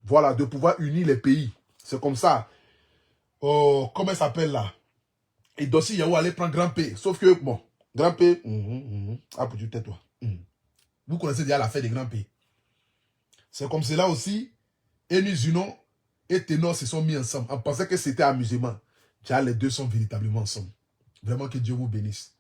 Voilà, de pouvoir unir les pays. C'est comme ça. Oh, comment elle s'appelle là? Et Dossi Yao allait prendre Grand P. Sauf que, bon, Grand P, ah, pour tu tais-toi. Vous connaissez déjà l'affaire des Grands P. C'est comme cela aussi, Eni Zunon et Ténor se sont mis ensemble. On pensait que c'était amusement. Déjà, les deux sont véritablement ensemble. Vraiment que Dieu vous bénisse.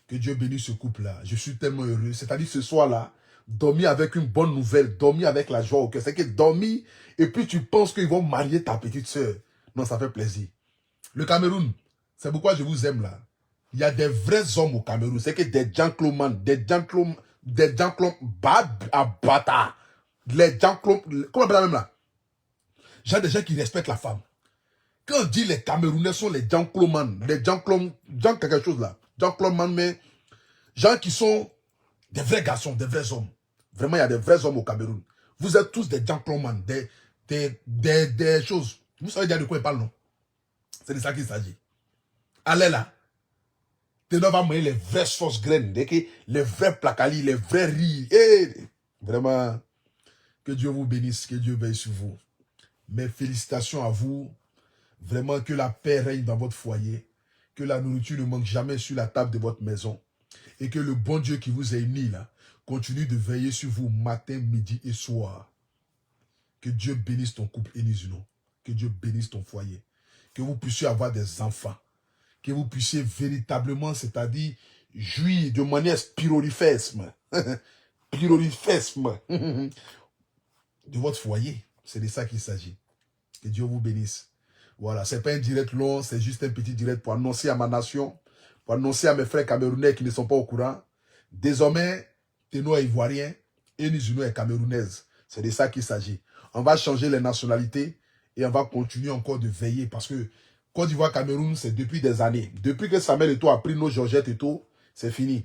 Que Dieu bénisse ce couple-là. Je suis tellement heureux. C'est-à-dire ce soir-là, dormir avec une bonne nouvelle, dormir avec la joie au cœur. C'est que dormir et puis tu penses qu'ils vont marier ta petite soeur. Non, ça fait plaisir. Le Cameroun, c'est pourquoi je vous aime là. Il y a des vrais hommes au Cameroun. C'est que des gentlemen, des gentlemen bâtards. Les gentlemen, comment on appelle ça même là? J'ai des gens qui respectent la femme. Quand on dit les Camerounais sont les gentlemen, les gentlemen, quelque chose là. Gentlemen, mais gens qui sont des vrais garçons, des vrais hommes. Vraiment, il y a des vrais hommes au Cameroun. Vous êtes tous des gentlemen, des choses. Vous savez déjà de quoi ils parlent, non? C'est de ça qu'il s'agit. Allez là. Ténor va moyer les vraies sauces graines, les vrais placalis, les vrais riz. Vraiment, que Dieu vous bénisse, que Dieu veille sur vous. Mes félicitations à vous. Vraiment que la paix règne dans votre foyer. Que la nourriture ne manque jamais sur la table de votre maison. Et que le bon Dieu qui vous a unis là, continue de veiller sur vous matin, midi et soir. Que Dieu bénisse ton couple Eni Zunon. Que Dieu bénisse ton foyer. Que vous puissiez avoir des enfants. Que vous puissiez véritablement, c'est-à-dire, jouir de manière spirorifère, de votre foyer. C'est de ça qu'il s'agit. Que Dieu vous bénisse. Voilà, c'est pas un direct long, c'est juste un petit direct pour annoncer à ma nation, pour annoncer à mes frères camerounais qui ne sont pas au courant. Désormais, Ténor est ivoirien, Eni Zunon est camerounaise. C'est de ça qu'il s'agit. On va changer les nationalités et on va continuer encore de veiller parce que Côte d'Ivoire, Cameroun, c'est depuis des années. Depuis que Samuel Eto'o a pris nos Georgettes Eto'o, c'est fini.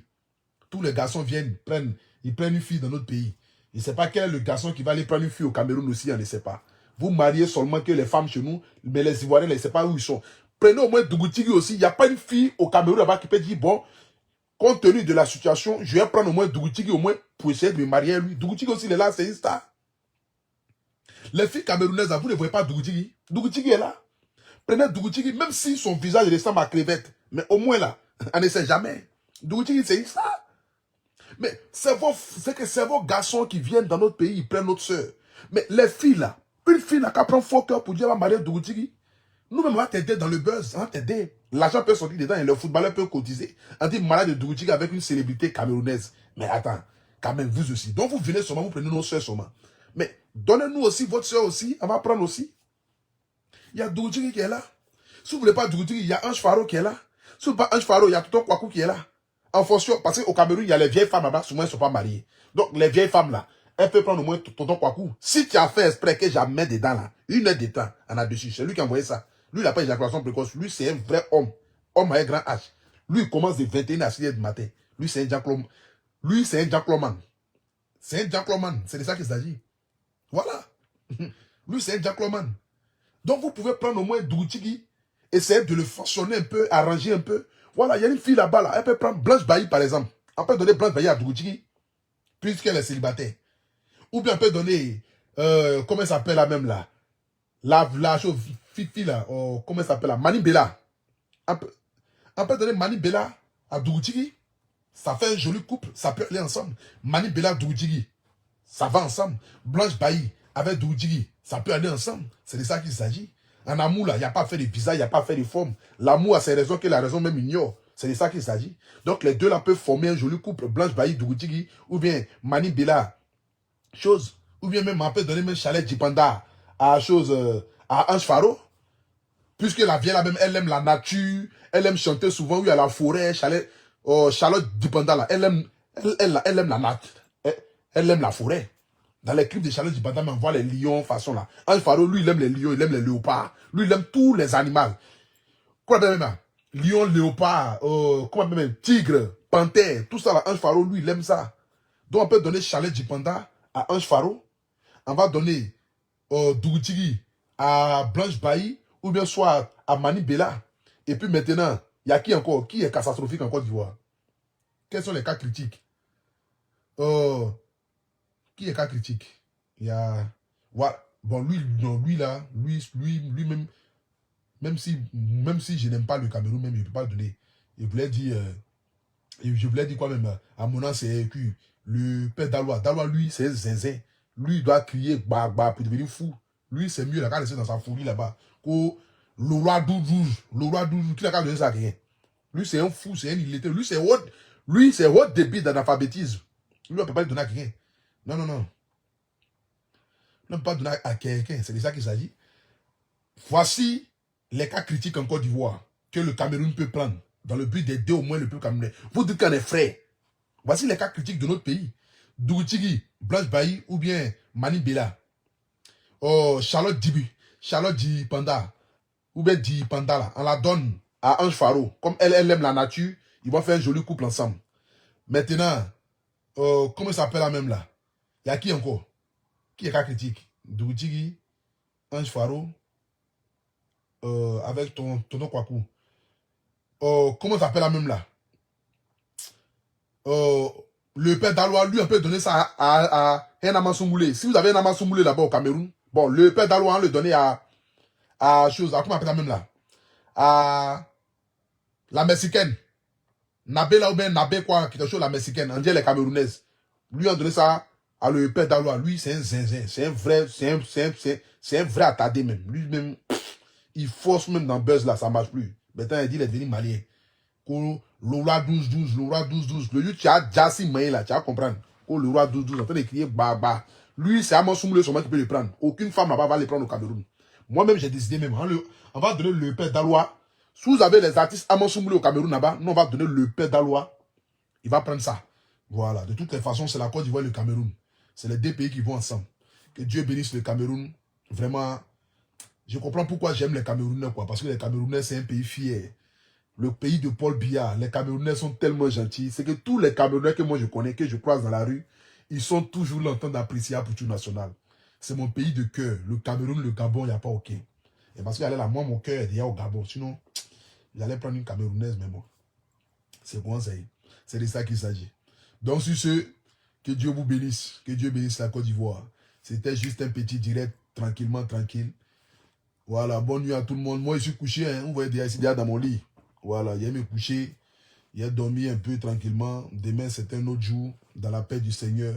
Tous les garçons viennent, ils prennent une fille dans notre pays. Il ne sait pas quel est le garçon qui va aller prendre une fille au Cameroun aussi, on ne sait pas. Vous mariez seulement que les femmes chez nous, mais les Ivoiriens, on ne sait pas où ils sont. Prenez au moins Dougoutigui aussi. Il n'y a pas une fille au Cameroun là-bas qui peut dire, bon, compte tenu de la situation, je vais prendre au moins Dougoutigui au moins pour essayer de me marier à lui. Dougoutigui aussi, il est là, c'est une star. Les filles camerounaises, vous ne voyez pas Dougoutigui. Dougoutigui est là. Prenez Dougoutigui, même si son visage ressemble à crevette, mais au moins là, on ne sait jamais. Dougoutigui, c'est ça. Mais c'est vos garçons qui viennent dans notre pays, ils prennent notre soeur. Mais les filles là, une fille n'a qu'à prendre fort cœur pour dire, elle va marier Dougoutigui. Nous-mêmes, on va t'aider dans le buzz, on va t'aider. L'argent peut sortir dedans et le footballeur peut cotiser. On dit malade de Dougoutigui avec une célébrité camerounaise. Mais attends, quand même, vous aussi. Donc vous venez seulement, vous prenez nos soeurs seulement. Mais donnez-nous aussi votre soeur aussi, on va prendre aussi. Il y a Dougoutigui qui est là. Si vous ne voulez pas Dougoutigui, il y a Ange Faro qui est là. Si vous ne voulez pas Ange Faro, il y a Tonton Kwaku qui est là. En fonction, parce qu'au Cameroun, il y a les vieilles femmes là-bas, souvent elles ne sont pas mariées. Donc les vieilles femmes là, elles peuvent prendre au moins Tonton Kwaku. Si tu as fait exprès que j'amène dedans là, 1 heure de temps, en a dessus. C'est lui qui a envoyé ça. Lui, il n'a pas éjaculation précoce. Lui, c'est un vrai homme. Homme avec grand H. Lui, il commence de 21 à 6 heures du matin. Lui, c'est un gentleman. Lui, c'est un gentleman. C'est un gentleman. C'est de ça qu'il s'agit. Voilà. Lui, c'est un gentleman. Donc, vous pouvez prendre au moins Dougoutigui, essayer de le façonner un peu, arranger un peu. Voilà, il y a une fille là-bas, là. Elle peut prendre Blanche Bailly, par exemple. On peut donner Blanche Bailly à Dougoutigui, puisqu'elle est célibataire. Ou bien on peut donner, comment elle s'appelle là même là? La chose, fille là, comment elle s'appelle là? Mani Bella. On peut donner Mani Bella à Dougoutigui. Ça fait un joli couple, ça peut aller ensemble. Mani Bella, Dougoutigui, ça va ensemble. Blanche Bailly avec Dougoutigui, ça peut aller ensemble. C'est de ça qu'il s'agit. En amour, là, il n'y a pas fait de visage, il n'y a pas fait de forme. L'amour a ses raisons que la raison même ignore. C'est de ça qu'il s'agit. Donc, les deux là peuvent former un joli couple. Blanche Bailly, Dougoutigui, ou bien Mani Bella, chose. Ou bien même, on peut donner même Chalet Djipanda à à Ange Faro. Puisque la vieille là même, elle aime la nature, elle aime chanter souvent, oui, à la forêt, Charlotte Djipanda là, elle aime la nature, elle aime la forêt. Dans les clips de Charlotte Djipanda, on voit les lions façon là. Ange Faro, lui, il aime les lions, il aime les léopards. Lui, il aime tous les animaux. Quoi de même? Lion, léopard, comment même, tigre, panthère, tout ça là. Ange Faro, lui, il aime ça. Donc, on peut donner Charlotte Djipanda à Ange Faro. On va donner Dougoutigui à Blanche Bailly, ou bien soit à Mani Bella. Et puis maintenant, il y a qui encore? Qui est catastrophique en Côte d'Ivoire? Quels sont les cas critiques? Qui est cas critique? Il y a Bon, lui, non, lui là, lui-même, même si je n'aime pas le Cameroun, même, il ne peut pas le donner. Il voulait dire, je voulais dire quoi même, à mon nom, c'est que le père Dalois. Dalois, lui, c'est zinzin. Lui, il doit crier, bah, pour devenir fou. Lui, c'est mieux, il a qu'à laisser dans sa folie là-bas. Que le roi 12 rouge, qui a qu'à donner ça à rien. Lui, c'est un fou, c'est un illettré. Lui, c'est haut débit d'analphabétisme. Lui, on ne peut pas le donner à quelqu'un. Non, non, non. On ne peut pas donner à quelqu'un. C'est de ça qu'il s'agit. Voici les cas critiques en Côte d'Ivoire que le Cameroun peut prendre dans le but d'aider au moins le peuple camerounais. Vous dites qu'on est frais. Voici les cas critiques de notre pays. Dougoutigui, Blanche Bailly ou bien Mani Bella. Oh, Charlotte Dibu, Charlotte Di Panda, ou bien Di Panda là. On la donne à Ange Faro. Comme elle aime la nature, ils vont faire un joli couple ensemble. Maintenant, comment ça s'appelle la même là? Il y a qui encore? Qui est cas critique? Dougoutigui, Ange Faro, avec Tonton Kwaku. Comment ça s'appelle la même là? Le père Dalois, lui, on peut donner ça à un Amasoumoulé. Si vous avez un Amasoumoulé là-bas au Cameroun, bon, le père Dalois, on le donner à chose, à comment on appelle la même là? À la Mexicaine. Nabé là ou bien Nabé quoi, quelque chose, la Mexicaine. On dirait les Camerounaises. Lui, on donné ça à le père Dalois. Lui, c'est un zinzin. C'est un vrai, c'est un vrai attardé même. Lui-même, il force même dans Buzz là, ça marche plus. Maintenant, il dit, il est devenu malien. Le roi 12-12, le roi 12-12. Le lieu, tu as Jassi Maï là, tu vas comprendre. Le roi 12-12, en train de crier bah. Lui, c'est Amon Soumoulé seulement qui peut le prendre. Aucune femme là-bas va le prendre au Cameroun. Moi-même, j'ai décidé même, on va donner le père Dalois. Si vous avez les artistes Amon Soumoulé au Cameroun là-bas, nous, on va donner le père Dalois. Il va prendre ça. Voilà. De toutes les façons, c'est la Côte d'Ivoire et le Cameroun. C'est les deux pays qui vont ensemble. Que Dieu bénisse le Cameroun. Vraiment, je comprends pourquoi j'aime les Camerounais, quoi. Parce que les Camerounais, c'est un pays fier. Le pays de Paul Biya, les Camerounais sont tellement gentils. C'est que tous les Camerounais que moi je connais, que je croise dans la rue, ils sont toujours là en train d'apprécier la culture nationale. C'est mon pays de cœur. Le Cameroun, le Gabon, il n'y a pas OK. Et parce que là, moi, mon cœur est déjà au Gabon. Sinon, j'allais prendre une Camerounaise, mais bon. C'est bon, c'est de ça qu'il s'agit. Donc, sur ce, que Dieu vous bénisse. Que Dieu bénisse la Côte d'Ivoire. C'était juste un petit direct, tranquillement, tranquille. Voilà, bonne nuit à tout le monde. Moi, je suis couché, hein. Vous voyez déjà dans mon lit. Voilà, il a me coucher, il a dormi un peu tranquillement. Demain, c'est un autre jour dans la paix du Seigneur.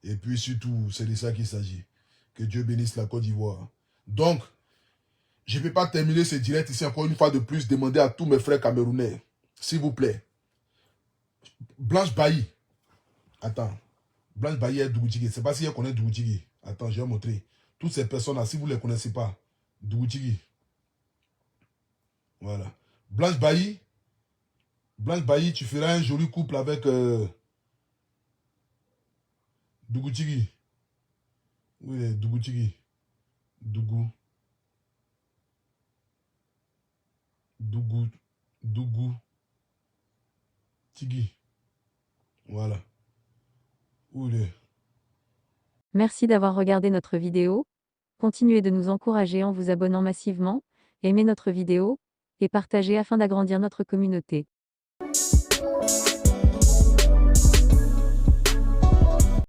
Et puis surtout, c'est de ça qu'il s'agit. Que Dieu bénisse la Côte d'Ivoire. Donc, je ne peux pas terminer ce direct ici encore une fois de plus. Demander à tous mes frères camerounais, s'il vous plaît. Blanche Bailly. Attends. Blanche Bailly est Dougoutigui. Je ne sais pas si elle connaît Dougoutigui. Attends, je vais montrer. Toutes ces personnes-là, si vous ne les connaissez pas, Dougoutigui. Voilà. Blanche Bailly, tu feras un joli couple avec Dougoutigui. Oui, Dougoutigui. Dougou. Dougou. Dougou. Tigui. Voilà. Où il est? Merci d'avoir regardé notre vidéo. Continuez de nous encourager en vous abonnant massivement, aimez notre vidéo et partagez afin d'agrandir notre communauté.